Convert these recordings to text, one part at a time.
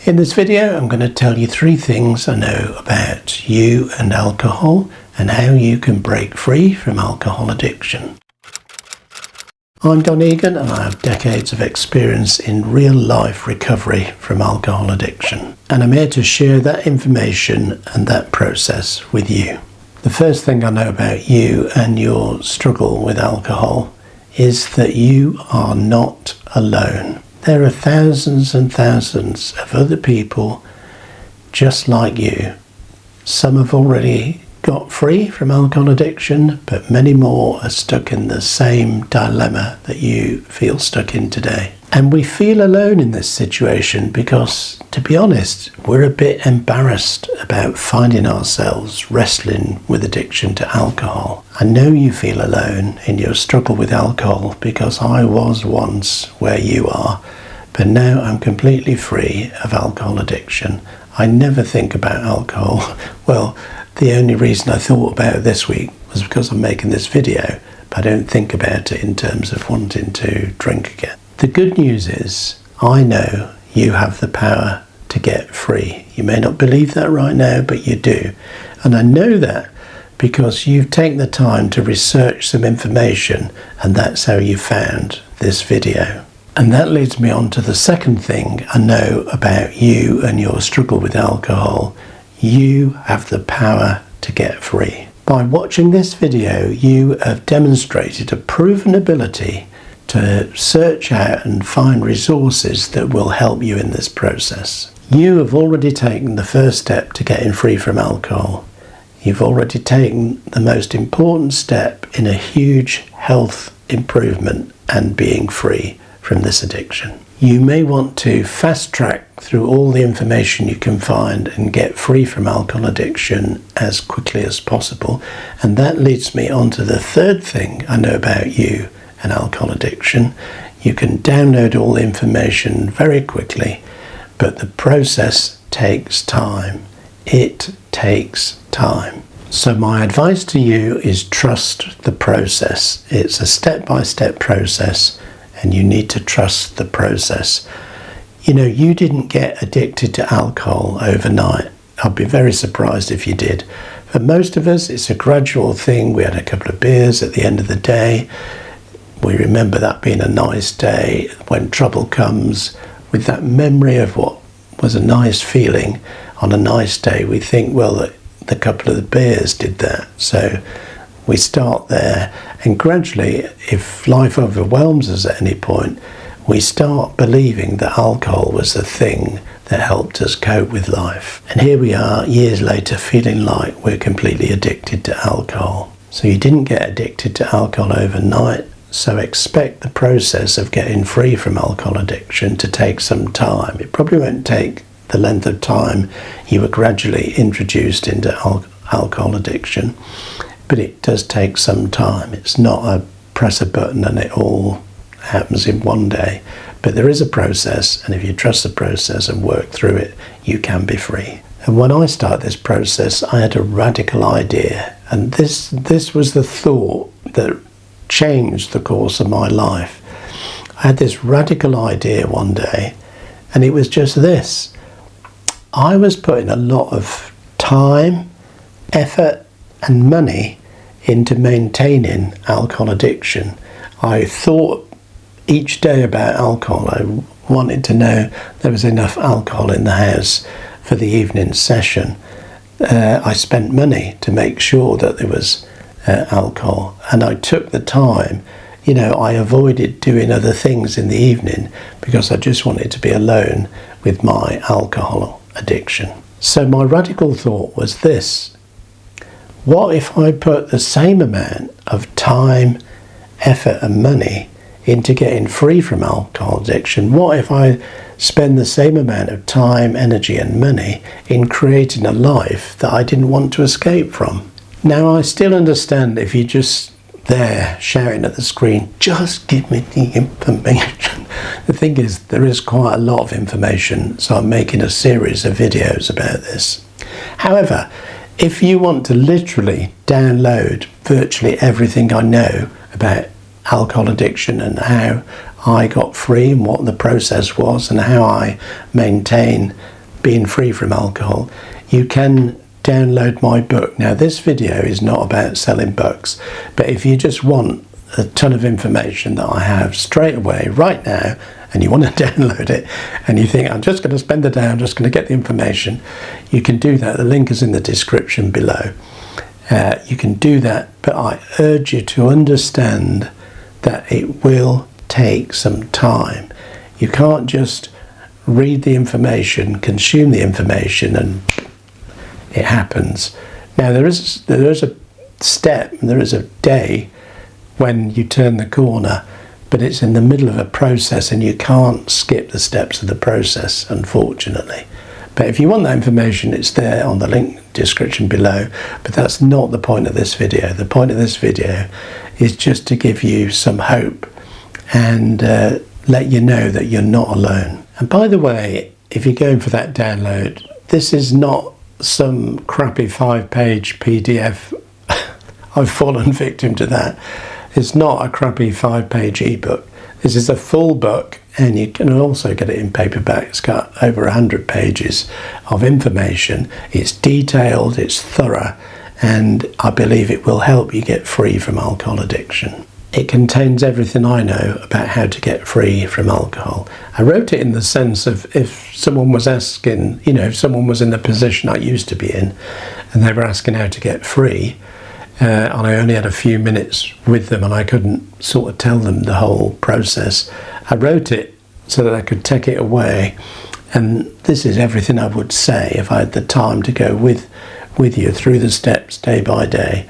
In this video, I'm going to tell you 3 things I know about you and alcohol and how you can break free from alcohol addiction. I'm Egan and I have decades of experience in real-life recovery from alcohol addiction, and I'm here to share that information and that process with you. The first thing I know about you and your struggle with alcohol is that you are not alone. There are thousands and thousands of other people just like you. Some have already got free from alcohol addiction, but many more are stuck in the same dilemma that you feel stuck in today. And we feel alone in this situation because, to be honest, we're a bit embarrassed about finding ourselves wrestling with addiction to alcohol. I know you feel alone in your struggle with alcohol because I was once where you are, but now I'm completely free of alcohol addiction. I never think about alcohol. Well, the only reason I thought about it this week was because I'm making this video, but I don't think about it in terms of wanting to drink again. The good news is, I know you have the power to get free. You may not believe that right now, but you do. And I know that because you've taken the time to research some information, and that's how you found this video. And that leads me on to the second thing I know about you and your struggle with alcohol. You have the power to get free. By watching this video, you have demonstrated a proven ability to search out and find resources that will help you in this process. You have already taken the first step to getting free from alcohol. You've already taken the most important step in a huge health improvement and being free from this addiction. You may want to fast track through all the information you can find and get free from alcohol addiction as quickly as possible. And that leads me on to the third thing I know about you and alcohol addiction. You can download all the information very quickly, but the process takes time. It takes time. So my advice to you is trust the process. It's a step-by-step process, and you need to trust the process. You know, you didn't get addicted to alcohol overnight. I'd be very surprised if you did. For most of us, it's a gradual thing. We had a couple of beers at the end of the day. We remember that being a nice day. When trouble comes, with that memory of what was a nice feeling on a nice day, we think, well, the couple of the beers did that. So we start there, and gradually, if life overwhelms us at any point, we start believing that alcohol was the thing that helped us cope with life. And here we are, years later, feeling like we're completely addicted to alcohol. So you didn't get addicted to alcohol overnight, so expect the process of getting free from alcohol addiction to take some time. It probably won't take the length of time you were gradually introduced into alcohol addiction, but it does take some time. It's not a press a button and it all happens in one day. But there is a process, and if you trust the process and work through it, you can be free. And when I started this process, I had a radical idea, and this was the thought that changed the course of my life. I had this radical idea one day, and it was just this. I was putting a lot of time, effort and money into maintaining alcohol addiction. I thought each day about alcohol. I wanted to know there was enough alcohol in the house for the evening session. I spent money to make sure that there was alcohol, and I took the time. You know, I avoided doing other things in the evening because I just wanted to be alone with my alcohol addiction. So my radical thought was this: what if I put the same amount of time, effort and money into getting free from alcohol addiction? What if I spend the same amount of time, energy and money in creating a life that I didn't want to escape from? Now, I still understand if you're just there shouting at the screen, just give me the information. The thing is, there is quite a lot of information, so I'm making a series of videos about this. However, if you want to literally download virtually everything I know about alcohol addiction and how I got free and what the process was and how I maintain being free from alcohol, you can download my book. Now, this video is not about selling books, but if you just want a ton of information that I have straight away, right now, and you want to download it, and you think, I'm just going to spend the day, I'm just going to get the information, you can do that. The link is in the description below. You can do that, but I urge you to understand that it will take some time. You can't just read the information, consume the information, and it happens. Now, there is a step, there is a day when you turn the corner, but it's in the middle of a process and you can't skip the steps of the process, unfortunately. But if you want that information, it's there on the link description below, but that's not the point of this video. The point of this video is just to give you some hope and let you know that you're not alone. And by the way, if you're going for that download, this is not some crappy 5-page PDF. I've fallen victim to that. It's not a crappy 5-page ebook. This is a full book, and you can also get it in paperback. It's got over 100 pages of information. It's detailed, it's thorough, and I believe it will help you get free from alcohol addiction. It contains everything I know about how to get free from alcohol. I wrote it in the sense of if someone was asking, if someone was in the position I used to be in, and they were asking how to get free, and I only had a few minutes with them and I couldn't sort of tell them the whole process, I wrote it so that I could take it away, and this is everything I would say if I had the time to go with you through the steps day by day.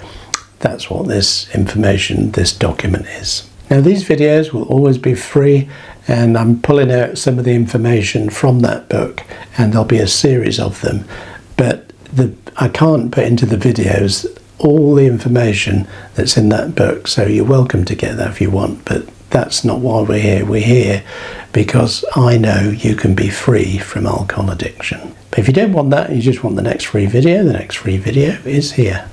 That's what this information, this document is. Now, these videos will always be free, and I'm pulling out some of the information from that book, and there'll be a series of them, but I can't put into the videos all the information that's in that book, so you're welcome to get that if you want, but that's not why we're here. We're here because I know you can be free from alcohol addiction. But if you don't want that, you just want the next free video, the next free video is here.